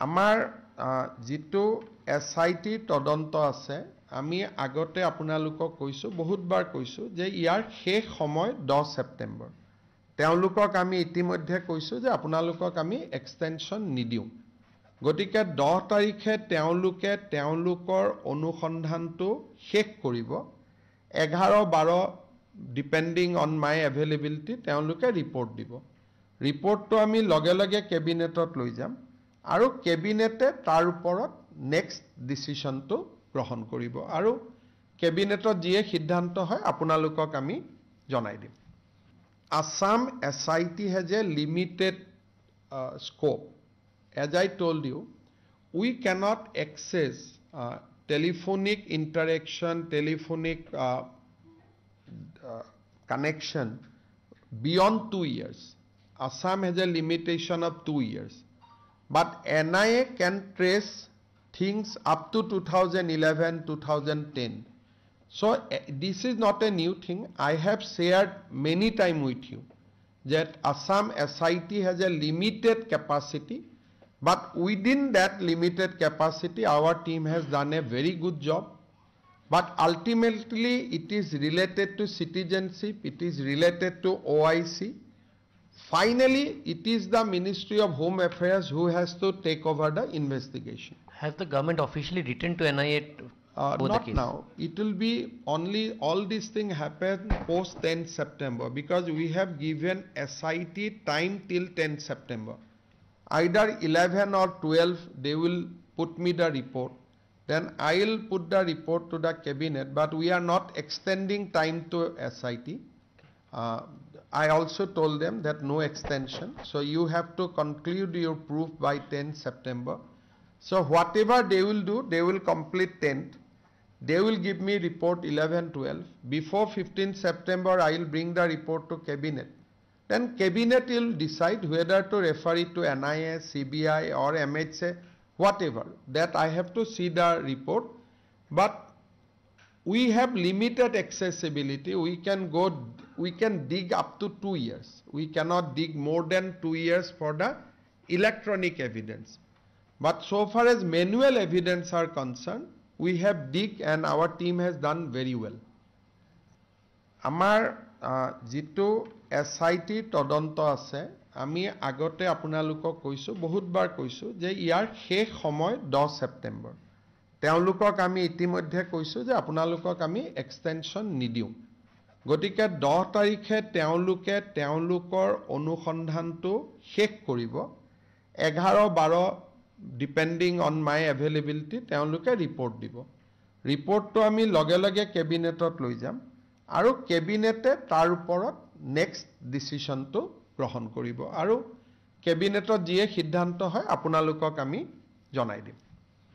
আমাৰ যেটো এসআইটি তদন্ত আছে আমি আগতে আপোনালোকক কৈছো বহুতবাৰ কৈছো যে ইয়াৰ শেষ সময় 10 সেপ্টেম্বৰ তেওঁলোকক আমি ইতিমধ্যে কৈছো যে আপোনালোকক আমি এক্সটেনশন নিদিও গতিকে 10 তাৰিখে তেওঁলোকে তেওঁলোকৰ অনুসন্ধানটো শেষ কৰিব 11-12 ডিপেন্ডিং অন মাই এভেইলেবিলিটি তেওঁলোকে ৰিপৰ্ট দিব ৰিপৰ্টটো আমি লগে লগে কেবিনেটত লৈ যাম আৰু কেবিনেটে তাৰ ওপৰত নেক্সট ডিসিশনটো গ্ৰহণ কৰিব আৰু কেবিনেটত যিয়ে সিদ্ধান্ত হয় আপোনালোকক আমি জনাই দিম Assam SIT has a limited scope. As I told you, we cannot access telephonic interaction, telephonic connection beyond 2 years. Assam has a limitation of 2 years. But NIA can trace things up to 2011, 2010. So this is not a new thing. I have shared many times with you that Assam SIT has a limited capacity, but within that limited capacity, our team has done a very good job. But ultimately, it is related to citizenship, it is related to OIC. Finally, it is the Ministry of Home Affairs who has to take over the investigation. Has the government officially written to NIA? Not now. It will be only all these things happen post 10 September because we have given SIT time till 10 September. Either 11 or 12 they will put me the report. Then I will put the report to the cabinet, but we are not extending time to SIT. I also told them that no extension. So you have to conclude your proof by 10 September. So whatever they will do, they will complete 10th. They will give me report 11, 12. Before 15 September, I will bring the report to cabinet. Then cabinet will decide whether to refer it to NIA, CBI or MHA, whatever. That I have to see the report. But we have limited accessibility. We can dig up to 2 years. We cannot dig more than 2 years for the electronic evidence. But so far as manual evidence are concerned, we have dig and our team has done very well. Amar jito SIT তদন্ত আছে আমি আগতে আপোনালোকক কৈছো বহুতবাৰ কৈছো যে ইয়াৰ শেষ সময় 10 সেপ্টেম্বৰ তেওঁলোকক আমি ইতিমধ্যে কৈছো যে আপোনালোকক আমি এক্সটেনশন নিদিও গতিকে 10 তাৰিখে তেওঁলোকে তেওঁলোকৰ অনুসন্ধানটো শেষ কৰিব 11-12 depending on my availability তেওঁলোকে ৰিপৰ্ট দিব ৰিপৰ্টটো আমি লগে লগে কেবিনেটত লৈ যাম আৰু কেবিনেটে তাৰ ওপৰত নেক্সট ডিসিশনটো গ্ৰহণ কৰিব আৰু কেবিনেটত যিয়ে সিদ্ধান্ত হয় আপোনালোকক আমি জনাই দিম